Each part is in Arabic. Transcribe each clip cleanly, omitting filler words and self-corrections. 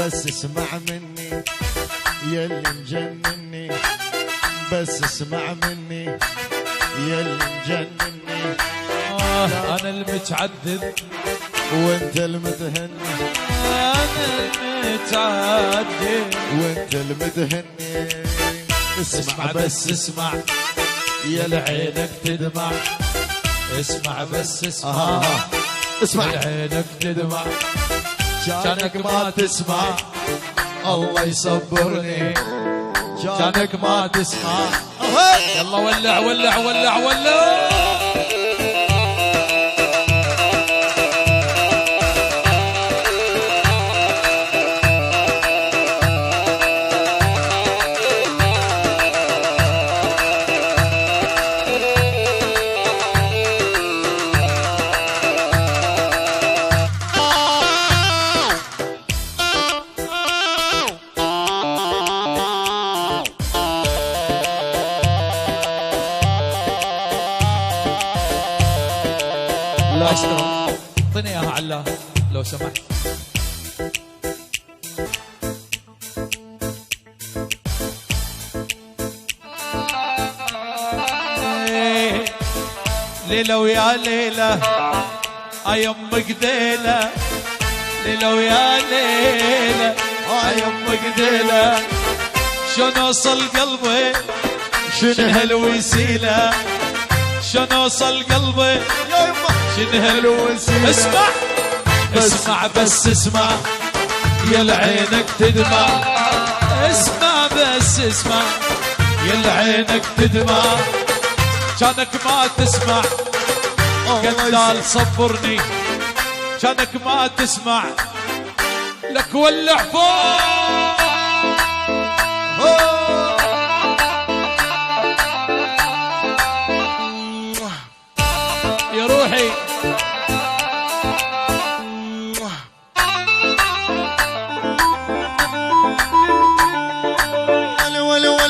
بس اسمع مني يلي مجنني، بس اسمع مني يلي مجنني. انا المتعذب وانت المتهني، انا المتعذب وانت المتهني. اسمع بس اسمع يا لعينك تدمع، اسمع بس اسمع اسمع عينك تدمع، كانك كانك ما تسمع الله يصبرني، كانك ما تسمع. يلا ولع ولع ولع ولع. لا اشتغل، اعطيني اياها علاه لو سمحت. ليلة ويا ليلة يم قديلة، ليلة ويا ليلة يم قديلة، شلون اوصل قلبي شنو هالوسيلة، شلون اوصل قلبي شنو هالوسيلة. اسمع اسمع بس اسمع يا لعينك تدمع، اسمع بس اسمع يا لعينك تدمع، كانك ما تسمع قتال صبرني، كانك ما تسمع لك ولع فوق. يا روحي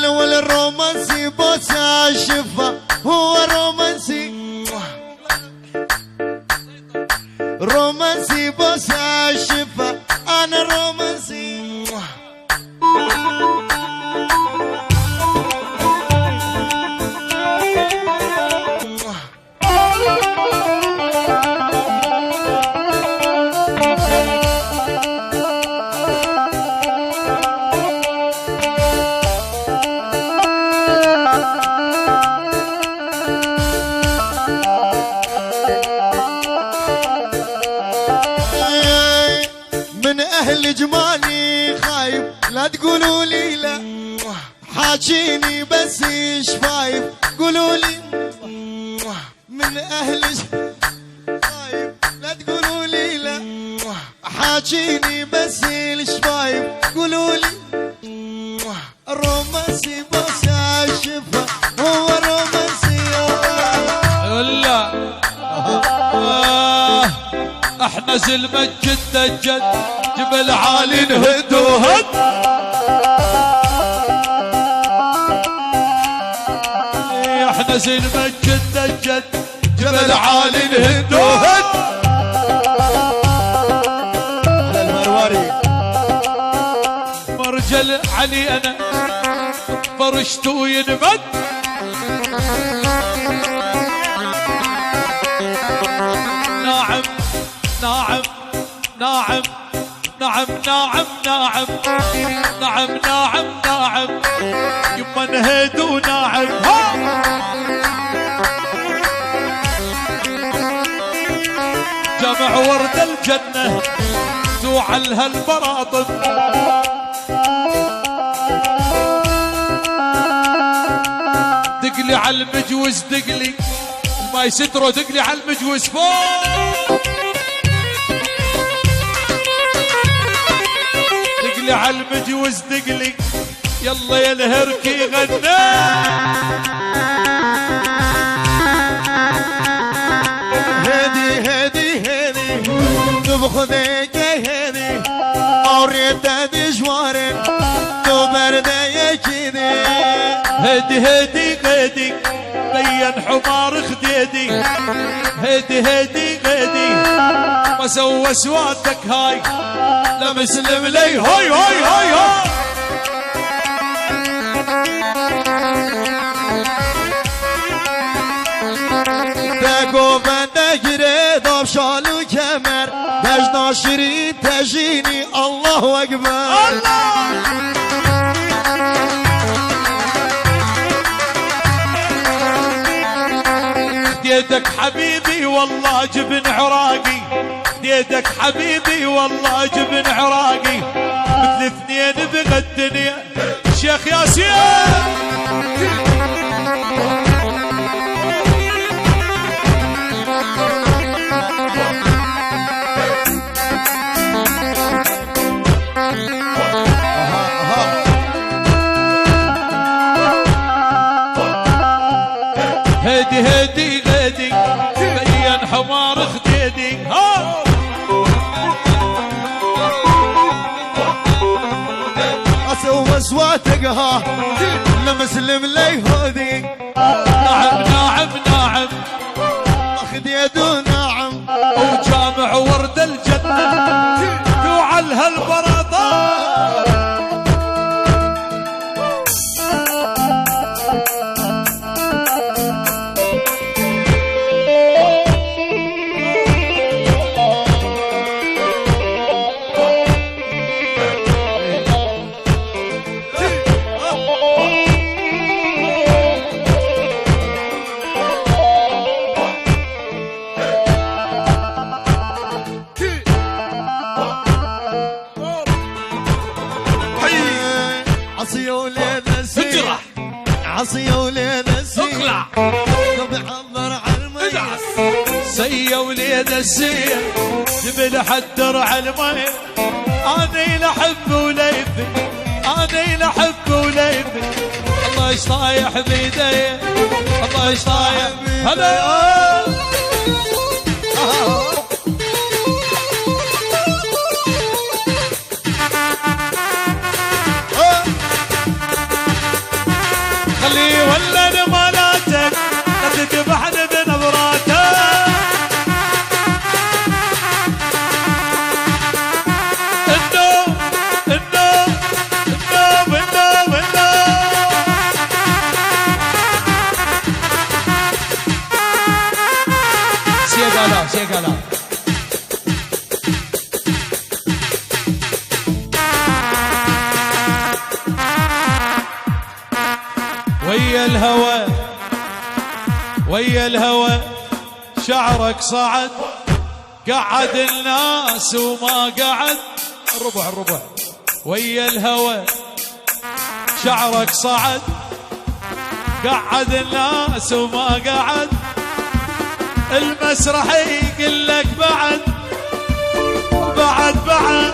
ولا الرومانسي بوس عالشفا، هو رومانسي رومانسي بوس عالشفا، انا رومانسي. من اهل جمالي خايف لا تقولوا لي لا، حاجيني بس شفايف قولوا لي. من اهل خايف لا تقولوا لي لا، حاجيني بس الشفايف قولوا لي. رومانسي بس عالشفا، هو رومانسي. لا احنا زلمة جدة جد جبل عالي نهد وهد، احنا زلمة جدة جد جبل عالي نهد وهد. المرواري مرجل علي انا فرشته ينمد، ناعم ناعم ناعم ناعم ناعم ناعم ناعم ناعم ناعم يما نهيد وناعم. جمع ورد الجنة توعل هالبراطن، دقلي على المجوز دقلي ما يستروا، دقلي على المجوز فوق، دقلي على المجوز دقلي يلا يا الهركي غنى. هدي هدي هدي تبخذك هدي اوريت هدي جوارن تبرد يا كذي. هدي هدي هدي بين حمار خديدي هيدي هيدي غيدي ما سوى سواتك هاي لا مسلم لي هاي هاي هاي هاي بگو بنده داب شالو کمر دجنا شیرین تجینی الله اکبر ديدك حبيبي والله جبن عراقي ديدك حبيبي والله جبن عراقي مثل اثنين بغى الدنيا شيخ ياسين هدي هدي غدي بين حمار خديدي ها اسوى سواتك ها لمسلم لي هودي نعم نعم نعم خديد ونعم وجامع ورد الجنة توعل هالبرطان عصي وليد السير اقلع بحضر على المي سي وليد السير جبل حدر على المي انا لحب وليفي انا لحب وليفي الله ايش طايح بيدي الله ايش طايح هلا خلي ولا نمالاتك لا تذبحني بنظراتك النوم النوم النوم النوم النوم سيقالا سيقالا ويا الهوى ويا الهوى شعرك صعد قعد الناس وما قعد الربع الربع ويا الهوى شعرك صعد قعد الناس وما قعد المسرح يقول لك بعد بعد بعد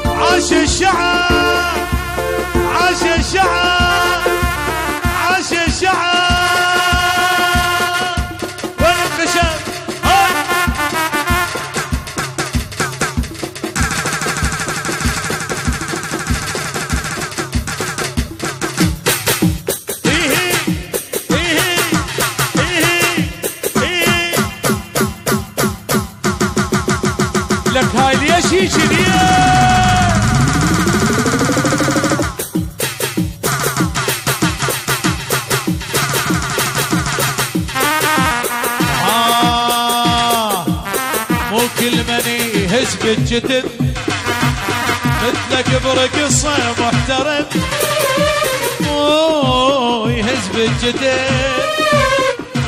عاش الشعب عاش الشعب عاش الشعب والخشب لك هاي ليش هيك كل من يهز بالجتن مثلك برقصة محترم يهز بالجتن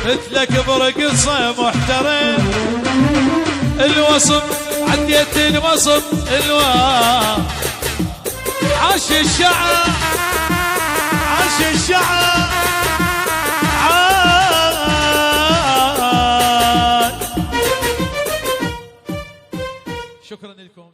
مثلك برقصة محترم الوصف عديت الوصف عاش الشعب عاش الشعب شكرا لكم.